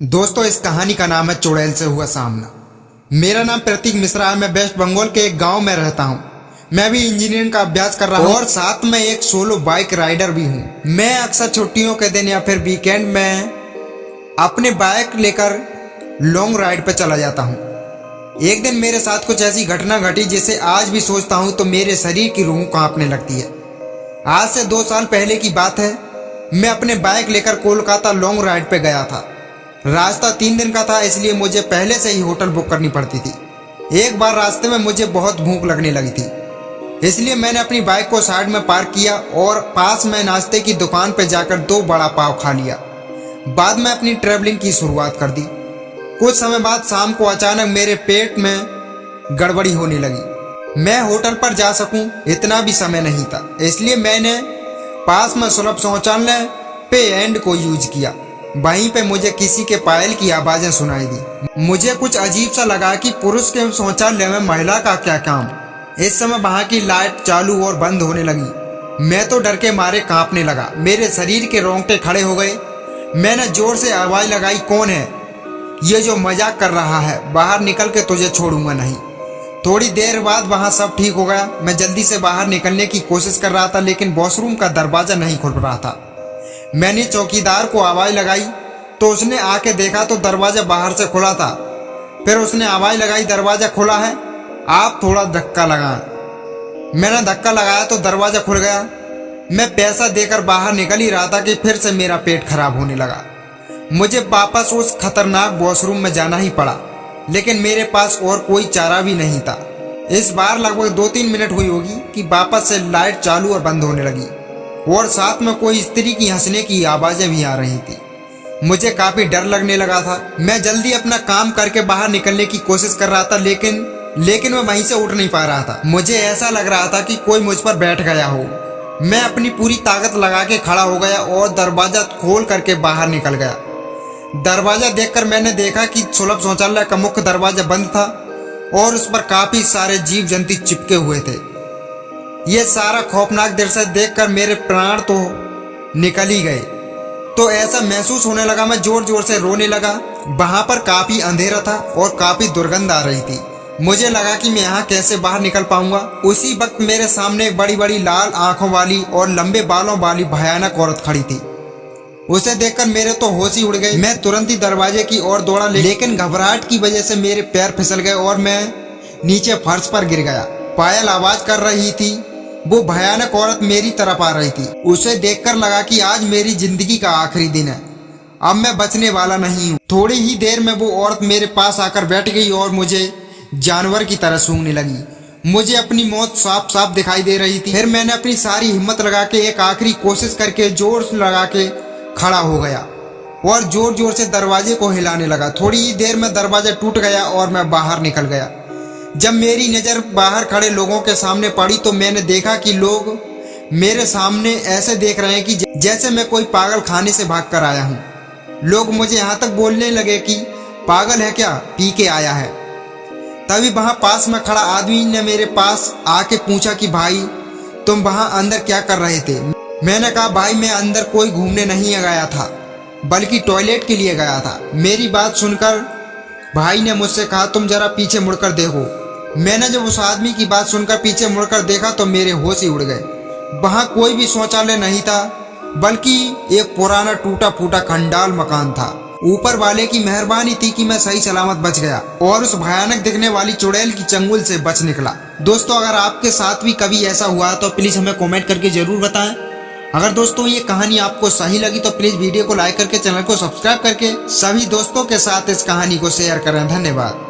दोस्तों, इस कहानी का नाम है चुड़ैल से हुआ सामना। मेरा नाम प्रतीक मिश्रा है। मैं वेस्ट बंगाल के एक गांव में रहता हूं। मैं भी इंजीनियरिंग का अभ्यास कर रहा हूं और साथ में एक सोलो बाइक राइडर भी हूं। मैं अक्सर छुट्टियों के दिन या फिर वीकेंड में अपने बाइक लेकर लॉन्ग राइड पर चला जाता हूं। एक दिन मेरे साथ कुछ ऐसी घटना घटी जिसे आज भी सोचता हूं तो मेरे शरीर की रूह कांपने लगती है। आज से 2 साल पहले की बात है। मैं अपने बाइक लेकर कोलकाता लॉन्ग राइड पे गया था। रास्ता 3 दिन का था, इसलिए मुझे पहले से ही होटल बुक करनी पड़ती थी। एक बार रास्ते में मुझे बहुत भूख लगने लगी थी, इसलिए मैंने अपनी बाइक को साइड में पार्क किया और पास में नाश्ते की दुकान पर जाकर 2 बड़ा पाव खा लिया। बाद में अपनी ट्रैवलिंग की शुरुआत कर दी। कुछ समय बाद शाम को अचानक मेरे पेट में गड़बड़ी होने लगी। मैं होटल पर जा सकूं इतना भी समय नहीं था, इसलिए मैंने पास में सुलभ शौचालय पे एंड को यूज किया। वहीं पे मुझे किसी के पायल की आवाजें सुनाई दी। मुझे कुछ अजीब सा लगा कि पुरुष के शौचालय में महिला का क्या काम। इस समय वहां की लाइट चालू और बंद होने लगी। मैं तो डर के मारे कांपने लगा। मेरे शरीर के रोंगटे खड़े हो गए। मैंने जोर से आवाज लगाई, कौन है ये जो मजाक कर रहा है? बाहर निकल के तुझे छोड़ूंगा नहीं। थोड़ी देर बाद वहां सब ठीक हो गया। मैं जल्दी से बाहर निकलने की कोशिश कर रहा था, लेकिन वॉशरूम का दरवाजा नहीं खुल रहा था। मैंने चौकीदार को आवाज लगाई तो उसने आके देखा तो दरवाजा बाहर से खुला था। फिर उसने आवाज लगाई, दरवाजा खुला है, आप थोड़ा धक्का लगाएं। मैंने धक्का लगाया तो दरवाजा खुल गया। मैं पैसा देकर बाहर निकल ही रहा था कि फिर से मेरा पेट खराब होने लगा। मुझे वापस उस खतरनाक वॉशरूम में जाना ही पड़ा, लेकिन मेरे पास और कोई चारा भी नहीं था। इस बार लगभग 2-3 मिनट हुई होगी कि वापस से लाइट चालू और बंद होने लगी और साथ में कोई स्त्री की हंसने की आवाजें भी आ रही थी। मुझे काफी डर लगने लगा था। मैं जल्दी अपना काम करके बाहर निकलने की कोशिश कर रहा था, लेकिन मैं वहीं से उठ नहीं पा रहा था। मुझे ऐसा लग रहा था कि कोई मुझ पर बैठ गया हो। मैं अपनी पूरी ताकत लगा के खड़ा हो गया और दरवाजा खोल करके बाहर निकल गया। दरवाजा देखकर मैंने देखा कि सुलभ शौचालय का मुख्य दरवाजा बंद था और उस पर काफी सारे जीव जंतु चिपके हुए थे। ये सारा खौफनाक दृश्य देखकर मेरे प्राण तो निकल ही गए। तो ऐसा महसूस होने लगा, मैं जोर जोर से रोने लगा। वहां पर काफी अंधेरा था और काफी दुर्गंध आ रही थी। मुझे लगा कि मैं यहाँ कैसे बाहर निकल पाऊंगा। उसी वक्त मेरे सामने एक बड़ी बड़ी लाल आंखों वाली और लंबे बालों वाली भयानक औरत खड़ी थी। उसे देखकर मेरे तो होश ही उड़ गए। मैं तुरंत ही दरवाजे की ओर दौड़ा, लेकिन घबराहट की वजह से मेरे पैर फिसल गए और मैं नीचे फर्श पर गिर गया। पायल आवाज कर रही थी। वो भयानक औरत मेरी तरफ आ रही थी। उसे देखकर लगा कि आज मेरी जिंदगी का आखिरी दिन है। अब मैं बचने वाला नहीं हूँ। थोड़ी ही देर में वो औरत मेरे पास आकर बैठ गई और मुझे जानवर की तरह सूंघने लगी। मुझे अपनी मौत साफ साफ दिखाई दे रही थी। फिर मैंने अपनी सारी हिम्मत लगा के एक आखिरी कोशिश करके जोर लगा के खड़ा हो गया और जोर जोर से दरवाजे को हिलाने लगा। थोड़ी ही देर में दरवाजा टूट गया और मैं बाहर निकल गया। जब मेरी नज़र बाहर खड़े लोगों के सामने पड़ी तो मैंने देखा कि लोग मेरे सामने ऐसे देख रहे हैं कि जैसे मैं कोई पागल खाने से भाग कर आया हूँ। लोग मुझे यहाँ तक बोलने लगे कि पागल है क्या, पी के आया है। तभी वहाँ पास में खड़ा आदमी ने मेरे पास आके पूछा कि भाई तुम वहाँ अंदर क्या कर रहे थे? मैंने कहा भाई मैं अंदर कोई घूमने नहीं गया था, बल्कि टॉयलेट के लिए गया था। मेरी बात सुनकर भाई ने मुझसे कहा तुम जरा पीछे मुड़कर देखो। मैंने जब उस आदमी की बात सुनकर पीछे मुड़कर देखा तो मेरे होश ही उड़ गए। वहां कोई भी शौचालय नहीं था, बल्कि एक पुराना टूटा फूटा खंडाल मकान था। ऊपर वाले की मेहरबानी थी कि मैं सही सलामत बच गया और उस भयानक दिखने वाली चुड़ैल की चंगुल से बच निकला। दोस्तों, अगर आपके साथ भी कभी ऐसा हुआ तो प्लीज हमें कॉमेंट करके जरूर बताएं। अगर दोस्तों ये कहानी आपको सही लगी तो प्लीज वीडियो को लाइक करके चैनल को सब्सक्राइब करके सभी दोस्तों के साथ इस कहानी को शेयर करें। धन्यवाद।